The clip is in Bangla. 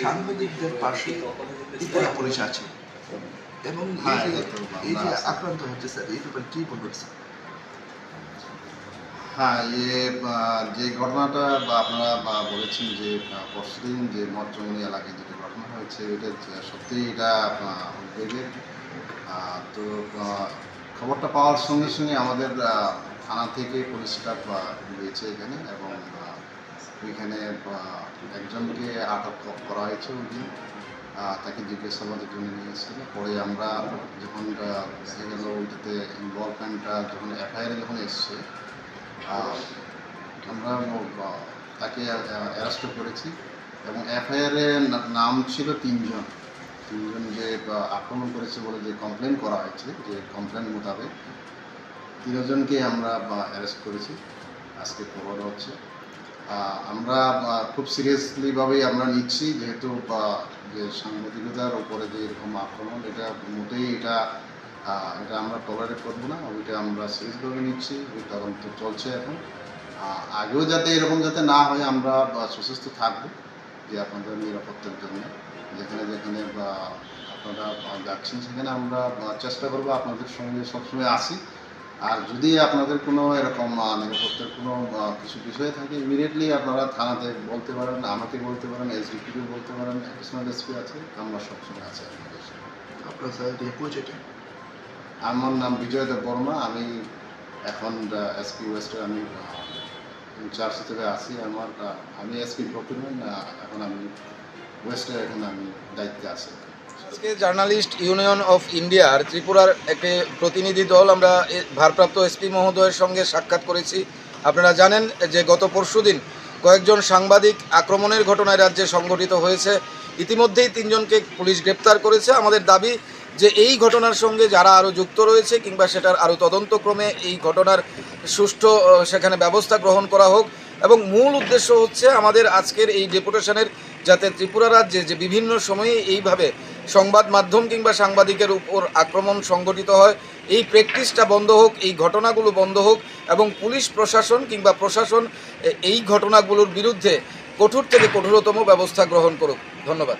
সাংবাদিকদের পাশে ত্রিপুরা পুলিশ আছে এবং এই যে আক্রান্ত হচ্ছে স্যার, এই ব্যাপারে কি বলবেন স্যার? হ্যাঁ, যে ঘটনাটা আপনারা বলেছেন যে পরশুদিন যে মঠজঙ্গলি এলাকায় যেটা ঘটনা হয়েছে, এটা সত্যিই এটা উদ্বেগের। তো খবরটা পাওয়ার সঙ্গে সঙ্গে আমাদের থানা থেকে পুলিশ স্টাফ গিয়েছে এখানে, এবং ওইখানে একজনকে আটক করা হয়েছে। ওই দিন তাকে জিজ্ঞাসাবাদের জন্য নিয়ে এসেছিল। পরে আমরা যখন দেখা গেল ওইটাতে ইনভলভমেন্টটা যখন এফআইআরে যখন এসছে, আমরা তাকে অ্যারেস্ট করেছি, এবং এফআইআরে নাম ছিল তিনজন যে আক্রমণ করেছে বলে যে কমপ্লেন করা হয়েছে, যে কমপ্লেন মোতাবেক তিনজনকে আমরা অ্যারেস্ট করেছি। আজকে খবর হচ্ছে আমরা খুব সিরিয়াসলিভাবেই আমরা নিচ্ছি, যেহেতু যে সাংবাদিকতার উপরে যে এরকম আক্রমণ, এটা মোটেই এটা আমরা টলারেট করবো না। ওইটা আমরা সিরিয়াসভাবে নিচ্ছি, ওই তদন্ত চলছে এখন। আগেও যাতে এরকম যাতে না হয়, আমরা সচেষ্ট থাকবো যে আপনাদের নিরাপত্তার জন্য যেখানে যেখানে আপনারা যাচ্ছেন সেখানে আমরা চেষ্টা করবো আপনাদের সঙ্গে সবসময় আসি। আর যদি আপনাদের কোনো এরকম নিরাপত্তার কোনো কিছু বিষয় থাকে, ইমিডিয়েটলি আপনারা থানাতে বলতে পারেন, আমাকে বলতে পারেন, এসডিপিকে বলতে পারেন, অ্যাডিশনাল এসপি আছে, আমরা সবসময় আছি আপনাদের সঙ্গে। আপনার স্যার পরিচয়টা? আমার নাম বিজয় দেব বর্মা। আমি এখন এসপি ওয়েস্টে আমি ইনচার্জ হিসেবে আছি। আমি এসপি প্রকিউরমেন্ট, এখন আমি ওয়েস্টে এখন আমি দায়িত্বে আছি। আজকে জার্নালিস্ট ইউনিয়ন অফ ইন্ডিয়ার ত্রিপুরার একটি প্রতিনিধি দল আমরা ভারপ্রাপ্ত এসপি মহোদয়ের সঙ্গে সাক্ষাৎ করেছি। আপনারা জানেন যে গত পরশুদিন কয়েকজন সাংবাদিক আক্রমণের ঘটনায় রাজ্যে সংঘটিত হয়েছে। ইতিমধ্যেই তিনজনকে পুলিশ গ্রেপ্তার করেছে। আমাদের দাবি যে এই ঘটনার সঙ্গে যারা আরও যুক্ত রয়েছে কিংবা সেটার আরও তদন্তক্রমে এই ঘটনার সুষ্ঠু সেখানে ব্যবস্থা গ্রহণ করা হোক, এবং মূল উদ্দেশ্য হচ্ছে আমাদের আজকের এই ডেপুটেশনের যাতে ত্রিপুরা রাজ্যে যে বিভিন্ন সময়ে এইভাবে সংবাদ মাধ্যম কিংবা সাংবাদিকের উপর আক্রমণ সংঘটিত হয়, এই প্র্যাকটিসটা বন্ধ হোক, এই ঘটনাগুলো বন্ধ হোক, এবং পুলিশ প্রশাসন কিংবা প্রশাসন এই ঘটনাগুলোর বিরুদ্ধে কঠোর থেকে কঠোরতম ব্যবস্থা গ্রহণ করুক। ধন্যবাদ।